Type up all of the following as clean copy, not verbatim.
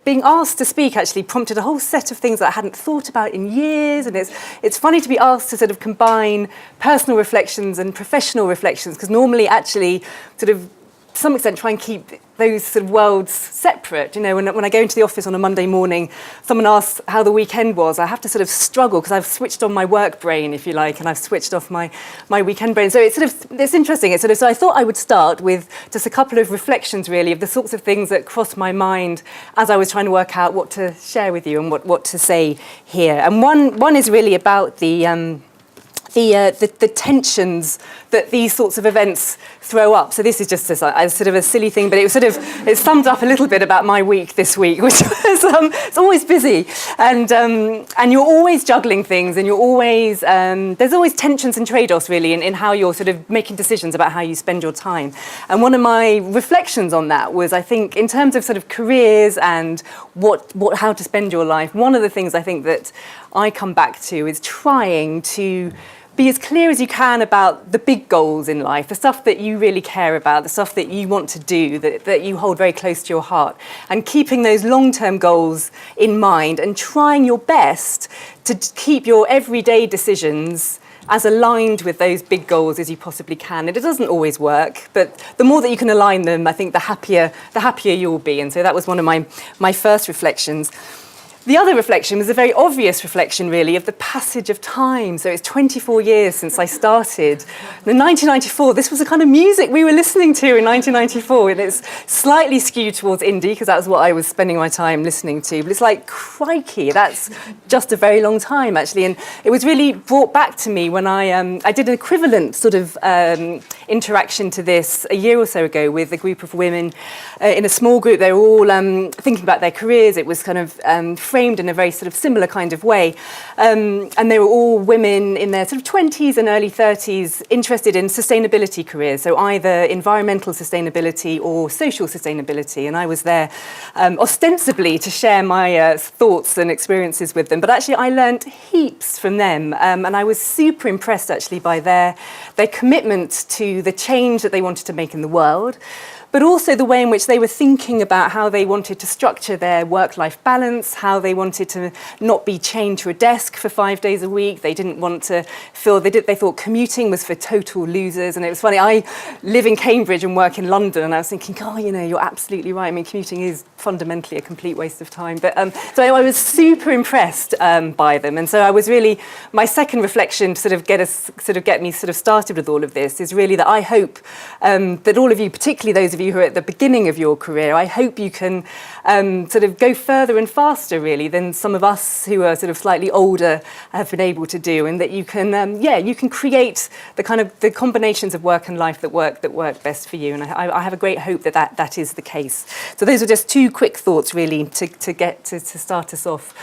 being asked to speak actually prompted a whole set of things that I hadn't thought about in years, and it's funny to be asked to sort of combine personal reflections and professional reflections, because normally actually sort of to some extent try and keep those sort of worlds separate. You know, when I go into the office on a Monday morning, someone asks how the weekend was, I have to sort of struggle because I've switched on my work brain, if you like, and I've switched off my weekend brain. So it's interesting. So I thought I would start with just a couple of reflections really of the sorts of things that crossed my mind as I was trying to work out what to share with you and what to say here. And one is really about the tensions that these sorts of events throw up. So this is just a sort of a silly thing, but it summed up a little bit about my week this week, which was it's always busy, and you're always juggling things, and you're always there's always tensions and trade-offs really in how you're sort of making decisions about how you spend your time. And one of my reflections on that was, I think, in terms of sort of careers and how to spend your life, one of the things I think that I come back to is trying to be as clear as you can about the big goals in life, the stuff that you really care about, the stuff that you want to do, that you hold very close to your heart, and keeping those long-term goals in mind and trying your best to keep your everyday decisions as aligned with those big goals as you possibly can. And it doesn't always work, but the more that you can align them, I think the happier you'll be. And so that was one of my first reflections. The other reflection was a very obvious reflection, really, of the passage of time. So it's 24 years since I started. In 1994, this was the kind of music we were listening to in 1994, and it's slightly skewed towards indie, because that was what I was spending my time listening to. But it's like, crikey, that's just a very long time, actually. And it was really brought back to me when I did an equivalent sort of interaction to this a year or so ago with a group of women in a small group. They were all thinking about their careers. It was kind of framed in a very sort of similar kind of way. And they were all women in their sort of 20s and early 30s interested in sustainability careers, so either environmental sustainability or social sustainability. And I was there ostensibly to share my thoughts and experiences with them, but actually I learned heaps from them. And I was super impressed actually by their commitment to the change that they wanted to make in the world, but also the way in which they were thinking about how they wanted to structure their work-life balance, how they wanted to not be chained to a desk for 5 days a week. They didn't want to feel, they thought commuting was for total losers. And it was funny, I live in Cambridge and work in London, and I was thinking, oh, you know, you're absolutely right. I mean, commuting is fundamentally a complete waste of time. But so I was super impressed by them. And so I was really, my second reflection to get me started with all of this is really that I hope that all of you, particularly those of you who are at the beginning of your career, I hope you can sort of go further and faster really than some of us who are sort of slightly older have been able to do, and that you can you can create the kind of the combinations of work and life that work best for you. And I have a great hope that is the case. So those are just two quick thoughts really to start us off.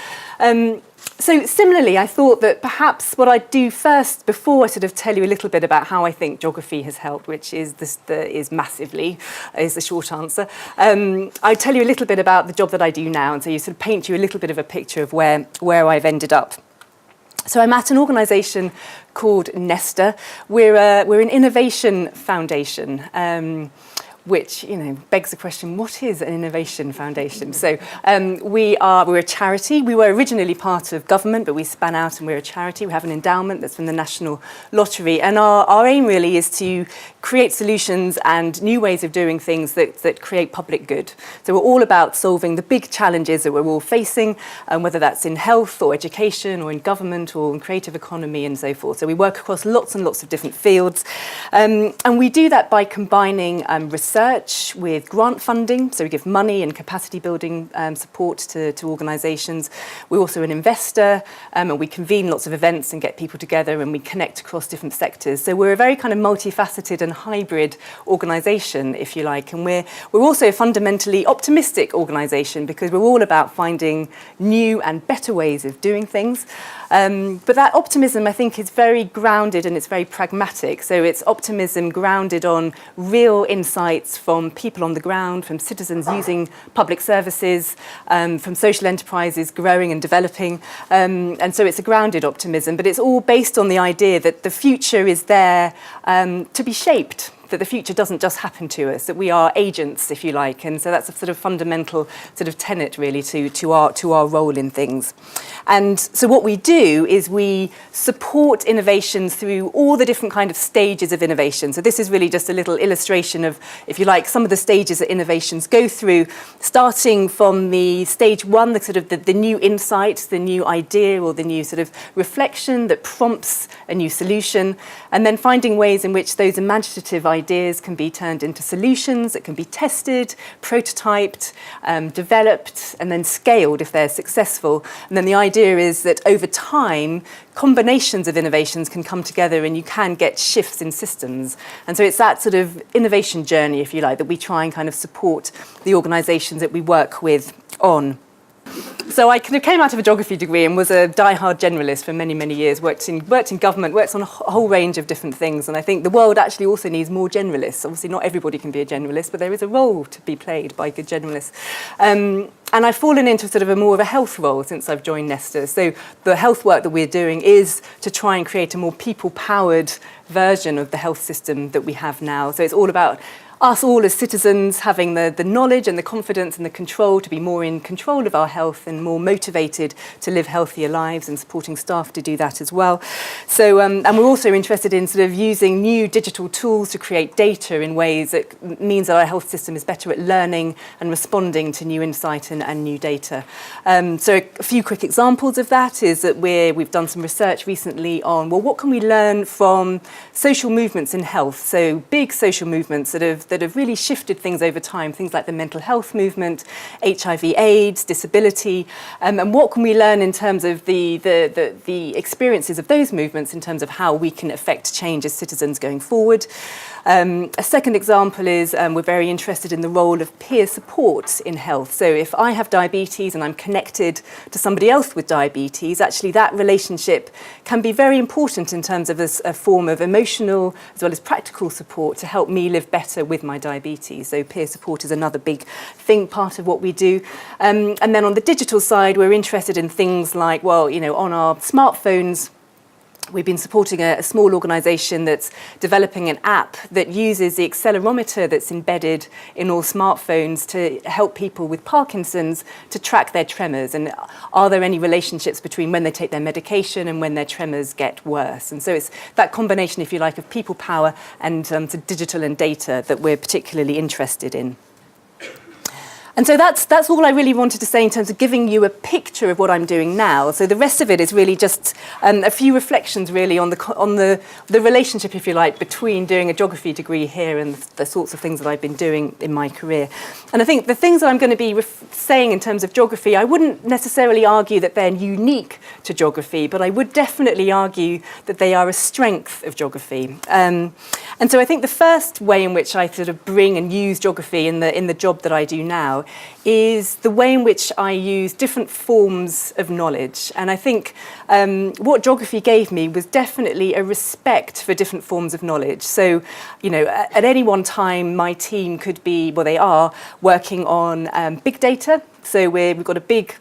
So similarly, I thought that perhaps what I'd do first, before I sort of tell you a little bit about how I think geography has helped, which is massively, is the short answer. I'd tell you a little bit about the job that I do now, and so you sort of paint you a little bit of a picture of where I've ended up. So I'm at an organisation called Nesta. We're an innovation foundation. Which, you know, begs the question, what is an innovation foundation? So we're a charity. We were originally part of government, but we span out and we're a charity. We have an endowment that's from the National Lottery. And our aim really is to create solutions and new ways of doing things that create public good. So we're all about solving the big challenges that we're all facing, whether that's in health or education or in government or in creative economy and so forth. So we work across lots and lots of different fields. And we do that by combining research with grant funding, so we give money and capacity building support to organisations. We're also an investor, and we convene lots of events and get people together, and we connect across different sectors. So we're a very kind of multifaceted and hybrid organisation, if you like, and we're also a fundamentally optimistic organisation because we're all about finding new and better ways of doing things. But that optimism, I think, is very grounded and it's very pragmatic. So it's optimism grounded on real insights from people on the ground, from citizens using public services, from social enterprises growing and developing. And so it's a grounded optimism, but it's all based on the idea that the future is there to be shaped that the future doesn't just happen to us, that we are agents, if you like. And so that's a sort of fundamental sort of tenet, really, to our role in things. And so what we do is we support innovations through all the different kind of stages of innovation. So this is really just a little illustration of, if you like, some of the stages that innovations go through, starting from the stage one, the sort of the new insight, the new idea, or the new sort of reflection that prompts a new solution, and then finding ways in which those imaginative ideas can be turned into solutions that can be tested, prototyped, developed, and then scaled if they're successful. And then the idea is that over time, combinations of innovations can come together and you can get shifts in systems. And so it's that sort of innovation journey, if you like, that we try and kind of support the organisations that we work with on. So I kind of came out of a geography degree and was a die-hard generalist for many, many years, worked in government, worked on a whole range of different things. And I think the world actually also needs more generalists. Obviously, not everybody can be a generalist, but there is a role to be played by good generalists. And I've fallen into sort of more of a health role since I've joined Nesta. So the health work that we're doing is to try and create a more people-powered version of the health system that we have now. So it's all about us all as citizens having the knowledge and the confidence and the control to be more in control of our health and more motivated to live healthier lives, and supporting staff to do that as well. So, and we're also interested in sort of using new digital tools to create data in ways that means that our health system is better at learning and responding to new insight and new data. So a few quick examples of that is that we've done some research recently on, well, what can we learn from social movements in health? So big social movements that have really shifted things over time, things like the mental health movement, HIV/AIDS, disability, and what can we learn in terms of the experiences of those movements in terms of how we can affect change as citizens going forward. A second example is we're very interested in the role of peer support in health. So if I have diabetes and I'm connected to somebody else with diabetes, actually that relationship can be very important in terms of a form of emotional as well as practical support to help me live better with my diabetes. So peer support is another big thing, part of what we do. And then on the digital side, we're interested in things like, well, you know, on our smartphones, we've been supporting a small organisation that's developing an app that uses the accelerometer that's embedded in all smartphones to help people with Parkinson's to track their tremors. And are there any relationships between when they take their medication and when their tremors get worse? And so it's that combination, if you like, of people power and digital and data that we're particularly interested in. And so that's all I really wanted to say in terms of giving you a picture of what I'm doing now. So the rest of it is really just a few reflections really on the relationship, if you like, between doing a geography degree here and the sorts of things that I've been doing in my career. And I think the things that I'm going to be saying in terms of geography, I wouldn't necessarily argue that they're unique to geography, but I would definitely argue that they are a strength of geography. And so I think the first way in which I sort of bring and use geography in the job that I do now is the way in which I use different forms of knowledge. And I think what geography gave me was definitely a respect for different forms of knowledge. So, you know, at any one time, my team could be, well, they are working on big data. So we've got a big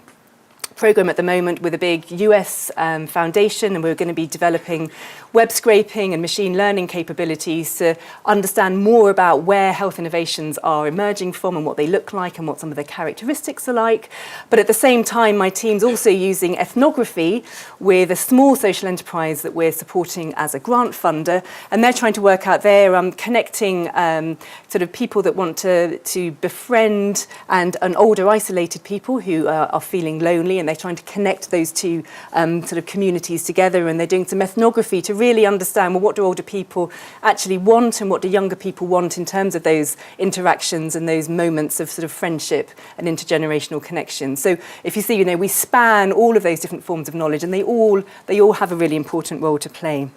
program at the moment with a big US foundation, and we're going to be developing web scraping and machine learning capabilities to understand more about where health innovations are emerging from and what they look like and what some of their characteristics are like. But at the same time, my team's also using ethnography with a small social enterprise that we're supporting as a grant funder, and they're trying to work out, they're connecting sort of people that want to befriend and older isolated people who are feeling lonely, and they're trying to connect those two sort of communities together, and they're doing some ethnography to really understand, well, what do older people actually want and what do younger people want in terms of those interactions and those moments of sort of friendship and intergenerational connection. So if you see, you know, we span all of those different forms of knowledge, and they all have a really important role to play.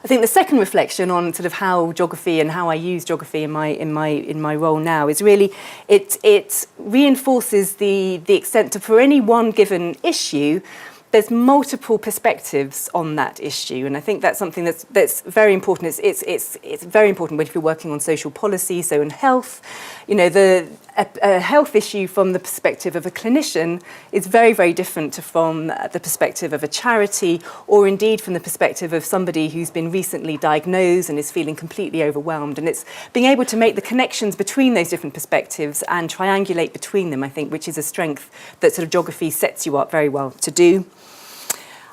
I think the second reflection on sort of how geography and how I use geography in my role now is really it reinforces the extent that for any one given issue, there's multiple perspectives on that issue, and I think that's something that's very important. It's very important when you're working on social policy, so in health, you know, a health issue from the perspective of a clinician is very, very different from the perspective of a charity, or indeed from the perspective of somebody who's been recently diagnosed and is feeling completely overwhelmed. And it's being able to make the connections between those different perspectives and triangulate between them, I think, which is a strength that sort of geography sets you up very well to do.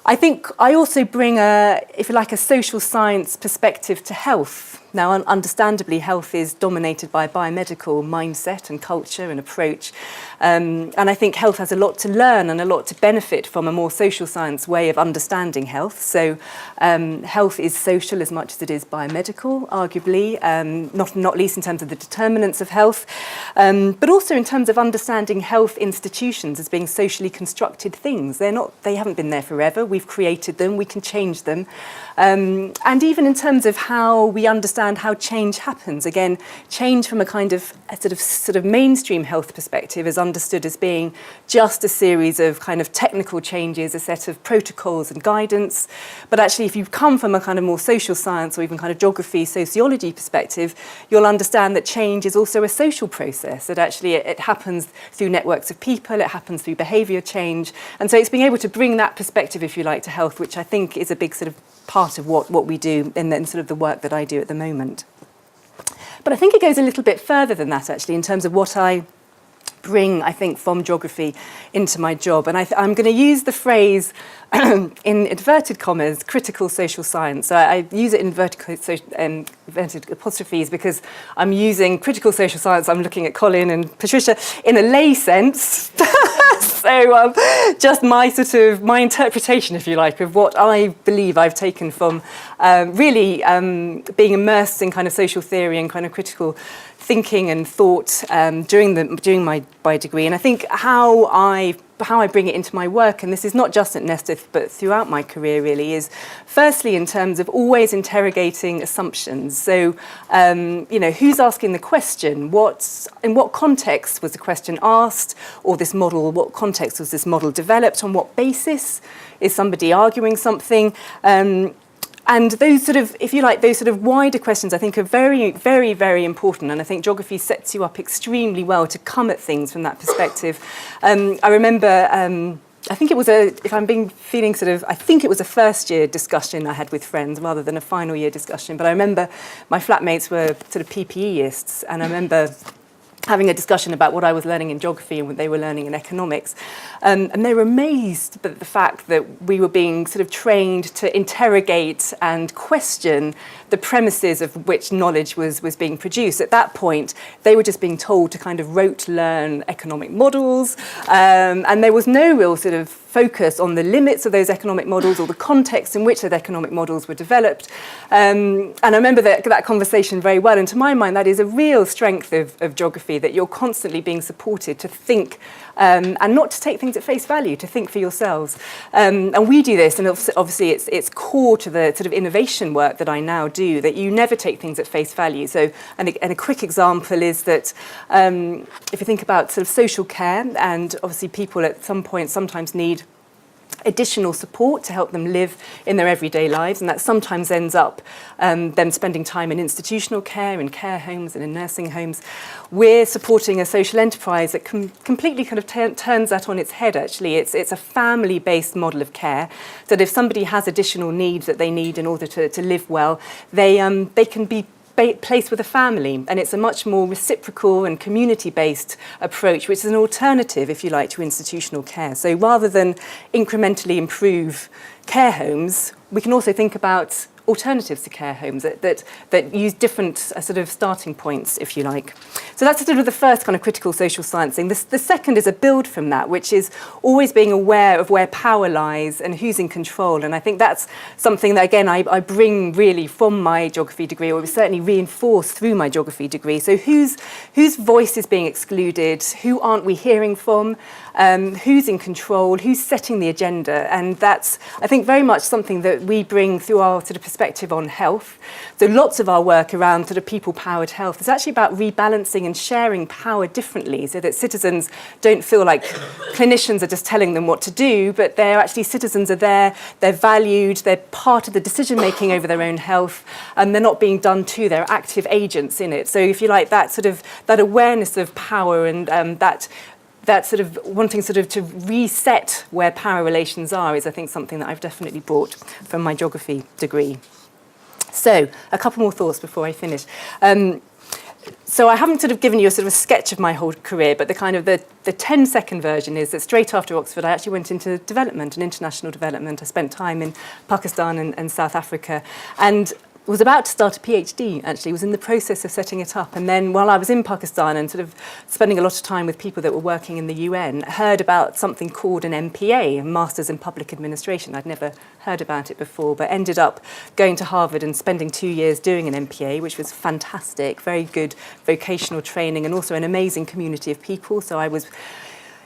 I think I also bring if you like, a social science perspective to health. Now, understandably, health is dominated by a biomedical mindset and culture and approach. And I think health has a lot to learn and a lot to benefit from a more social science way of understanding health. So health is social as much as it is biomedical, arguably, not least in terms of the determinants of health, but also in terms of understanding health institutions as being socially constructed things. They haven't been there forever. We've created them, we can change them. And even in terms of how we understand how change happens, again, change from a kind of a sort of mainstream health perspective is understood as being just a series of kind of technical changes, a set of protocols and guidance. But actually, if you come from a kind of more social science or even kind of geography, sociology perspective, you'll understand that change is also a social process, that actually it happens through networks of people, it happens through behaviour change. And so it's being able to bring that perspective, if you like, to health, which I think is a big sort of part of what we do in sort of the work that I do at the moment. But I think it goes a little bit further than that, actually, in terms of what I bring, I think, from geography into my job. And I'm going to use the phrase, in inverted commas, critical social science. So I use it in inverted apostrophes because I'm using critical social science. I'm looking at Colin and Patricia in a lay sense. So just my interpretation, if you like, of what I believe I've taken from really being immersed in kind of social theory and kind of critical thinking and thought during my degree. And I think how I bring it into my work, and this is not just at Nesta but throughout my career really, is firstly in terms of always interrogating assumptions. So who's asking the question, in what context was the question asked, or this model, what context was this model developed, on what basis is somebody arguing something, and those sort of, if you like, those sort of wider questions I think are very, very, very important. And I think geography sets you up extremely well to come at things from that perspective. I remember, I think it was I think it was a first year discussion I had with friends rather than a final year discussion. But I remember my flatmates were sort of PPEists, and I remember having a discussion about what I was learning in geography and what they were learning in economics. And they were amazed at the fact that we were being sort of trained to interrogate and question the premises of which knowledge was being produced. At that point, they were just being told to kind of rote learn economic models, and there was no real sort of focus on the limits of those economic models or the context in which those economic models were developed. And I remember that conversation very well. And to my mind, that is a real strength of geography, that you're constantly being supported to think and not to take things at face value, to think for yourselves. And we do this, and obviously it's core to the sort of innovation work that I now do, that you never take things at face value. So, and a quick example is that if you think about sort of social care, and obviously people at some point sometimes need additional support to help them live in their everyday lives, and that sometimes ends up them spending time in institutional care, in care homes and in nursing homes. We're supporting a social enterprise that completely kind of turns that on its head, actually. It's a family-based model of care, so that if somebody has additional needs that they need in order to live well, they can be placed with a family, and it's a much more reciprocal and community-based approach, which is an alternative, if you like, to institutional care. So rather than incrementally improve care homes, we can also think about alternatives to care homes that use different sort of starting points, if you like. So that's sort of the first kind of critical social science thing. The second is a build from that, which is always being aware of where power lies and who's in control. And I think that's something that, again, I bring really from my geography degree, or it was certainly reinforced through my geography degree. So whose voice is being excluded? Who aren't we hearing from? Who's in control? Who's setting the agenda? And that's, I think, very much something that we bring through our sort of perspective perspective on health. So lots of our work around sort of people-powered health is actually about rebalancing and sharing power differently so that citizens don't feel like clinicians are just telling them what to do, but they're actually citizens are there, they're valued, they're part of the decision-making over their own health, and they're not being done to, they're active agents in it. So if you like, that sort of, that awareness of power and that sort of wanting sort of to reset where power relations are is, I think, something that I've definitely brought from my geography degree. So, a couple more thoughts before I finish. So I haven't sort of given you a sort of a sketch of my whole career, but the kind of the 10-second version is that straight after Oxford, I actually went into development and international development. I spent time in Pakistan and South Africa, and was about to start a PhD, actually, was in the process of setting it up. And then while I was in Pakistan and sort of spending a lot of time with people that were working in the UN, heard about something called an MPA, a Masters in Public Administration. I'd never heard about it before, but ended up going to Harvard and spending 2 years doing an MPA, which was fantastic, very good vocational training, and also an amazing community of people. So I was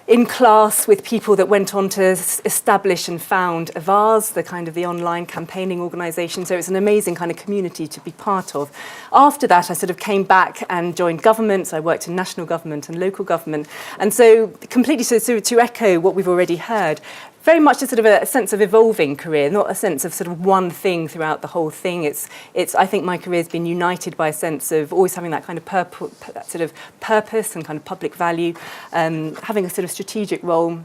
in class with people that went on to establish and found Avaz, the kind of the online campaigning organisation. So it's an amazing kind of community to be part of. After that, I sort of came back and joined government. So I worked in national government and local government. And so completely to echo what we've already heard, very much a sort of a sense of evolving career, not a sense of sort of one thing throughout the whole thing. It's. I think my career has been united by a sense of always having that kind of that sort of purpose and kind of public value, having a sort of strategic role,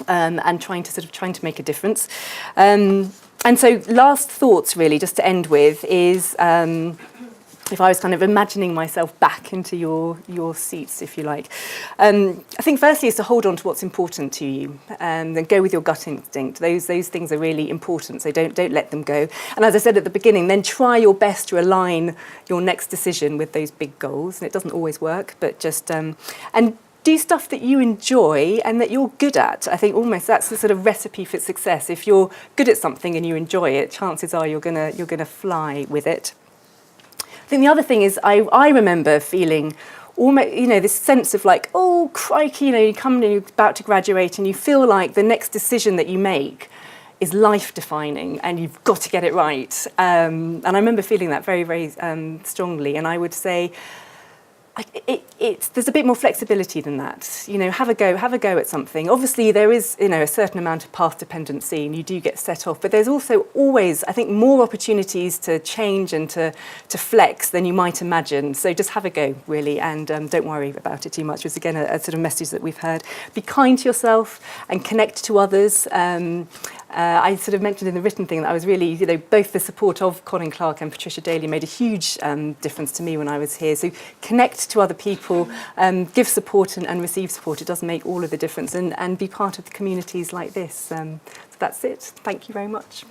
and trying to make a difference. And so, last thoughts really, just to end with, is if I was kind of imagining myself back into your seats, if you like. I think firstly is to hold on to what's important to you, and then go with your gut instinct. Those things are really important, so don't let them go. And as I said at the beginning, then try your best to align your next decision with those big goals. And it doesn't always work, but just and do stuff that you enjoy and that you're good at. I think almost that's the sort of recipe for success. If you're good at something and you enjoy it, chances are you're gonna fly with it. I think the other thing is I remember feeling almost, this sense of like, oh, crikey, you come and you're about to graduate and you feel like the next decision that you make is life-defining and you've got to get it right. And I remember feeling that very, very strongly. And I would say, there's a bit more flexibility than that. Have a go at something. Obviously, there is, a certain amount of path dependency, and you do get set off. But there's also always, I think, more opportunities to change and to flex than you might imagine. So just have a go, really, and don't worry about it too much. It's again a sort of message that we've heard. Be kind to yourself and connect to others. I sort of mentioned in the written thing that I was really, both the support of Colin Clark and Patricia Daly made a huge difference to me when I was here. So connect to other people, give support and receive support. It does make all of the difference, and be part of the communities like this. So that's it. Thank you very much.